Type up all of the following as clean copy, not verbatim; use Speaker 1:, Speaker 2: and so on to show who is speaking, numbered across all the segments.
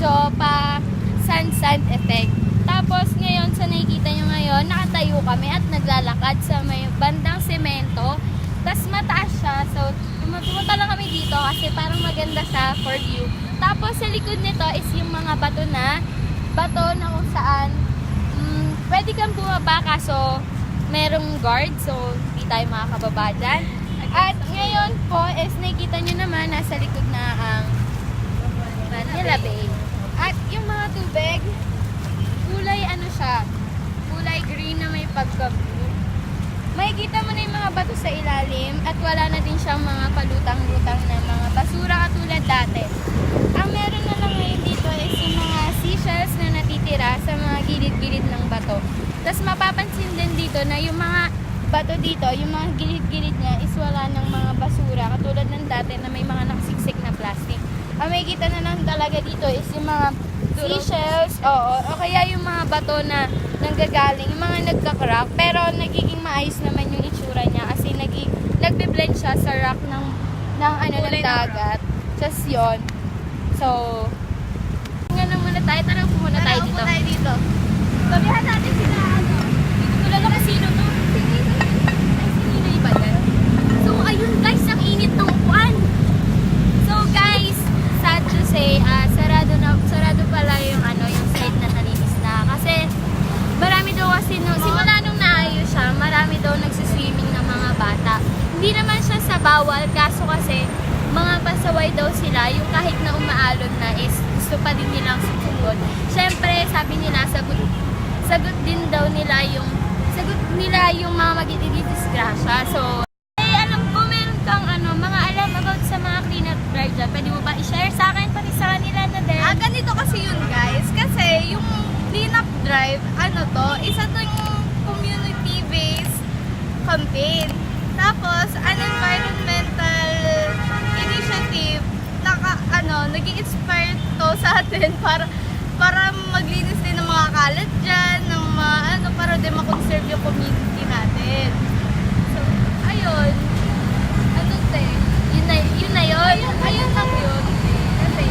Speaker 1: medyo pa sand effect. Tapos ngayon, sa nakikita nyo ngayon, nakatayo kami at naglalakad sa may bandang semento. Tapos mataas siya. So, pumunta lang kami dito kasi parang maganda siya for view. Tapos sa likod nito is yung mga bato na kung saan pwede kang bumaba kaso merong guard. So, hindi tayo makakababa dyan. At ngayon po is nakikita nyo naman nasa likod na ang Manila Bay. At yung mga tubig, kulay ano siya, kulay green na may pagka-blue. Makikita mo na yung mga bato sa ilalim at wala na din siyang mga palutang-lutang na mga basura katulad dati. Ang meron na lang ngayon dito is yung mga seashells na natitira sa mga gilid-gilid ng bato. Tapos mapapansin din dito na yung mga bato dito, yung mga gilid-gilid niya is wala ng mga basura katulad ng dati na may mga nakasiksik na plastic. Ang makikita na lang talaga dito is yung mga seashells, o kaya yung mga bato na nanggagaling, yung mga nagka-crack, pero nagiging maayos naman yung itsura niya kasi nagbe-blend siya sa rock ng dagat. Just yun. So, nga na muna tayo, tara muna tayo dito. Tayo dito. Sabihan natin sila, hindi ko tulala kung sino to. Sino iba yan? So, ayun guys, ang init ng upuan. So guys, sad to say, sarado pala yung yung site na nalinis na. Kasi, marami daw kasi, simula nung naayos siya, marami daw nagsiswimming ng mga bata. Hindi naman siya sa bawal, kaso kasi, mga pasaway daw sila, yung kahit na umaalon na is, gusto pa din nilang susunod. Siyempre, sabi nila, sagot din daw nila yung mga magdidisgrasya. So, alam ko, meron kang mga alam about sa mga cleanup drive dyan. Pwede mo ba i-share sa akin, pati sa kanila na din?
Speaker 2: Ganito kasi yun guys. Kasi yung cleanup drive, isa to yung community-based campaign. Tapos, an environmental initiative nag-i-inspire to sa atin para maglinis din ng mga kalat dyan, ng mga para din makonserve yung community natin. So, ayun.
Speaker 1: Yun na yun.
Speaker 2: Ayun lang yun. Kasi,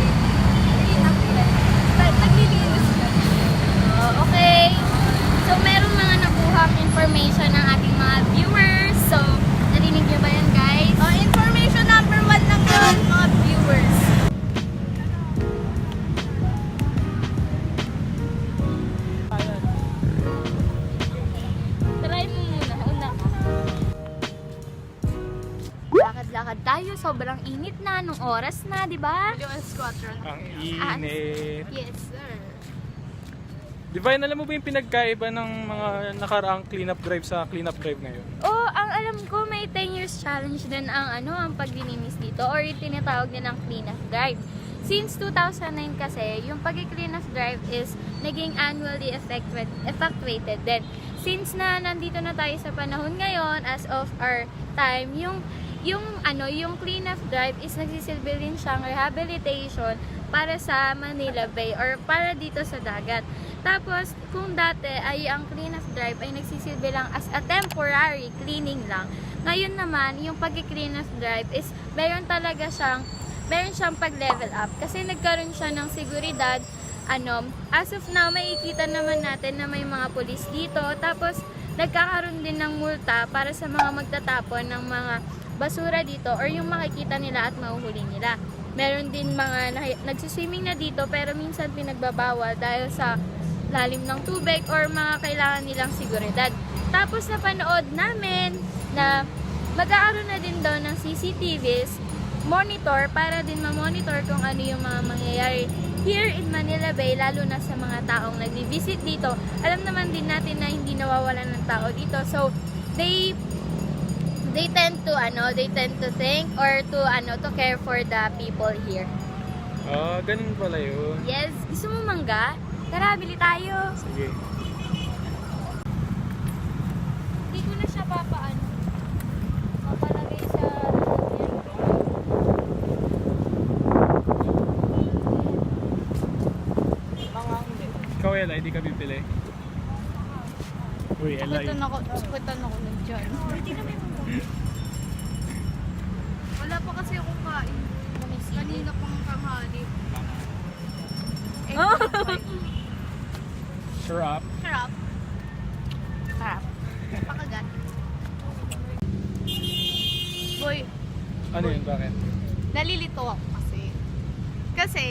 Speaker 2: cleanup drive. Naglilinis lang.
Speaker 1: Okay. So, meron mga nakuhang information ng ating mga viewers. So, narinig niyo ba yan, guys?
Speaker 2: Information number 1 lang yun, mga viewers.
Speaker 1: Try mo muna. Una ka. Lakad-lakad tayo. Sobrang init na. Nung oras na, di ba?
Speaker 2: US Squadron.
Speaker 3: Ang init.
Speaker 1: Yes, sir.
Speaker 3: Divine, alam mo ba yung pinagkaiba ng mga nakaraang cleanup drive sa cleanup drive ngayon?
Speaker 1: Oh, ang alam ko may 10 years challenge din ang paglilinis dito or yung tinatawag nilang cleanup drive. Since 2009 kasi, yung pag-cleanup drive is naging annually effectuated din. Since na nandito na tayo sa panahon ngayon, as of our time, yung cleanup drive is nagsisilbi din siyang rehabilitation para sa Manila Bay or para dito sa dagat. Tapos, kung dati ay ang cleanup drive ay nagsisilbi lang as a temporary cleaning lang. Ngayon naman, yung pag-cleanup drive is meron siyang pag-level up kasi nagkaroon siya ng seguridad. As of now, makikita naman natin na may mga pulis dito. Tapos, nagkakaroon din ng multa para sa mga magtatapon ng mga basura dito or yung makikita nila at mahuhuli nila. Meron din mga nagsiswimming na dito pero minsan pinagbabawal dahil sa lalim ng tubig or mga kailangan nilang seguridad. Tapos napanood namin na mag-aaroon na din daw ng CCTVs monitor para din ma-monitor kung ano yung mga mangyayari here in Manila Bay, lalo na sa mga taong nag-visit dito. Alam naman din natin na hindi nawawalan ng tao dito. So, they tend to think or to care for the people here.
Speaker 3: Ganun pala yun.
Speaker 1: Yes, gusto mo mangga? Tara, bili tayo.
Speaker 3: Sige.
Speaker 1: Hindi ko na siya papalagay sa
Speaker 3: Ikaw, Ella, hindi ka bibili. Uy, Ella.
Speaker 2: Sakitan ako ng dyan. Wala pa kasi akong kain. Kanina pang tanghali.
Speaker 3: Sarap.
Speaker 2: Sarap. Sarap. Pakagat. Boy,
Speaker 3: Ano yun? Bakit?
Speaker 2: nalilito ako kasi. Kasi,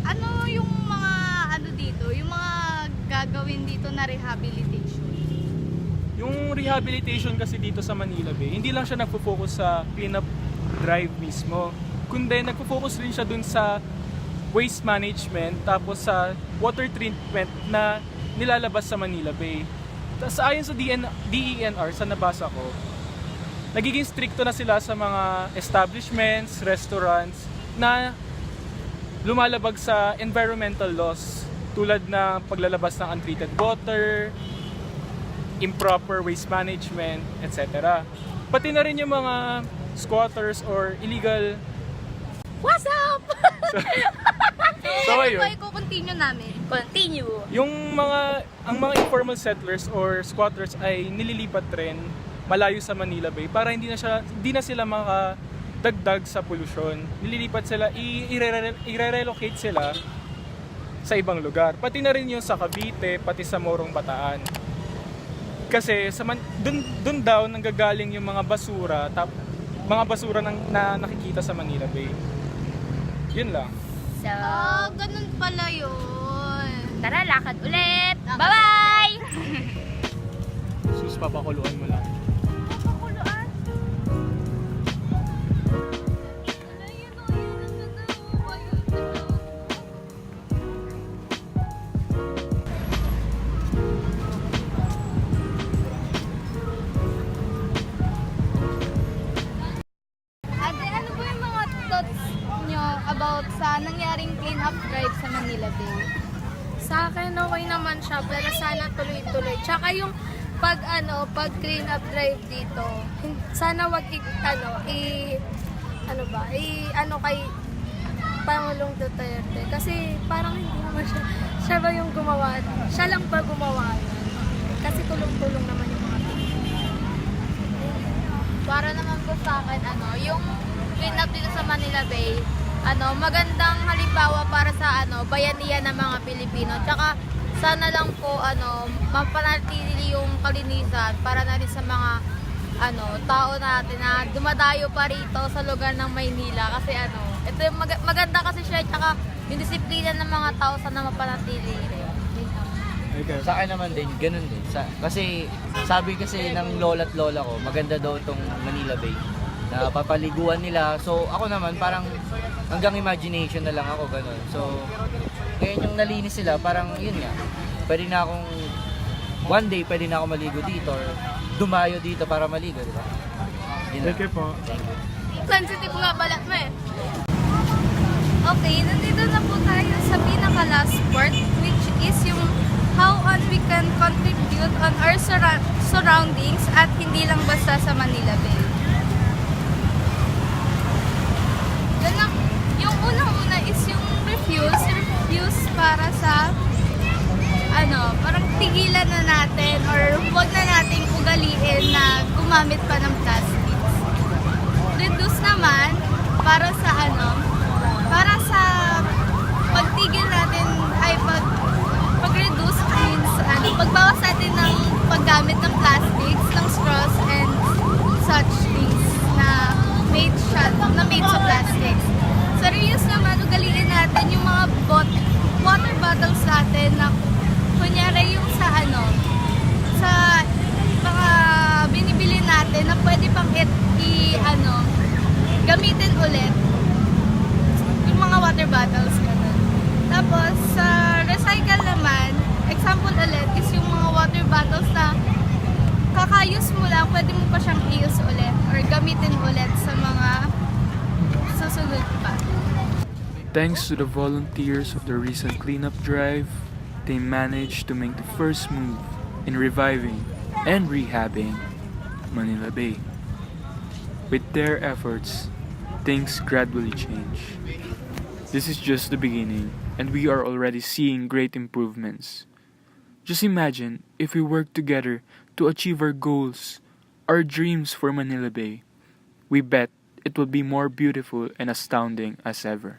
Speaker 2: ano yung mga ano dito, yung mga gagawin dito na rehabilitation?
Speaker 3: Yung rehabilitation kasi dito sa Manila Bay, hindi lang siya nagpo-focus sa cleanup drive mismo, kundi nagpo-focus rin siya dun sa waste management tapos sa water treatment na nilalabas sa Manila Bay. Tapos ayon sa DENR, sa nabasa ko, nagiging stricto na sila sa mga establishments, restaurants na lumalabag sa environmental laws tulad na paglalabas ng untreated water, improper waste management, etc. Pati na rin yung mga squatters or illegal.
Speaker 2: What's up?
Speaker 3: So
Speaker 2: Ano
Speaker 3: ayun,
Speaker 2: ba i-continue namin?
Speaker 1: Continue.
Speaker 3: ang mga informal settlers or squatters ay nililipat rin malayo sa Manila Bay para hindi na sila makadagdag sa polusyon. Nililipat sila, i-relocate sila sa ibang lugar. Pati na rin yung sa Cavite, pati sa Morong Bataan. Kasi dun daw nanggagaling yung mga basura, mga basura na nakikita sa Manila Bay. Yun lang.
Speaker 1: So,
Speaker 2: Ganun pala yun.
Speaker 1: tara, lakad ulit. Bye-bye!
Speaker 3: Sus, papakuluan mo lang.
Speaker 2: Pakuluan. Ayun o, yun ang ganda o. Ayun na. Ate, ano po yung mga thoughts nyo about sa nangyaring clean up drive sa Manila Bay?
Speaker 4: Sa akin, okay naman siya, pero sana tuloy-tuloy. Tsaka yung pag clean up drive dito, sana wag kay Pangulong Duterte. Kasi parang hindi naman siya ba yung gumawa? Siya lang ba gumawa yan? Kasi tulong-tulong naman yung mga tao.
Speaker 2: Para naman po sa akin, yung clean up dito sa Manila Bay, magandang halimbawa para sa bayanihan ng mga Pilipino. Tsaka sana lang po mapanatili yung kalinisan para na rin sa mga tao natin na dumadayo pa rito sa lugar ng Maynila kasi ito yung maganda kasi siya tsaka yung disiplina ng mga tao sana mapanatili rin.
Speaker 3: Okay.
Speaker 5: Sa akin naman din, ganun din. Kasi sabi kasi ng lola at lola ko, maganda daw itong Manila Bay. Na papaliguan nila. So ako naman parang hanggang imagination na lang ako ganun. So ngayon yung nalinis sila, parang yun nga. Pwede na akong, one day pwede na ako maligo dito or dumayo dito para maligo, di ba? Yun lang.
Speaker 3: Thank you po.
Speaker 5: Thank you.
Speaker 2: Sensitive nga balat mo eh. Okay, nandito na po tayo sa pinaka-last part, which is yung how we can contribute on our surroundings at hindi lang basta sa Manila Bay. Yung unang-una is yung refuse para sa parang tigilan na natin or huwag na nating ugaliin na gumamit pa ng plastics. Reduce naman para sa pagtigil natin ay pag-reduce means pagbawas natin ng paggamit ng plastics, ng straws and such things na made sa plastics. Sa reuse naman, ugaliin natin yung mga water bottles natin na kunyari yung sa mga binibili natin na pwede pang gamitin ulit yung mga water bottles ganun. Tapos sa recycle naman, example ulit is yung mga water bottles na kakayos mo lang, pwede mo pa siyang i-use ulit or gamitin ulit sa mga susunod pa.
Speaker 6: Thanks to the volunteers of the recent cleanup drive, they managed to make the first move in reviving and rehabbing Manila Bay. With their efforts, things gradually change. This is just the beginning, and we are already seeing great improvements. Just imagine if we work together to achieve our goals, our dreams for Manila Bay. We bet it will be more beautiful and astounding as ever.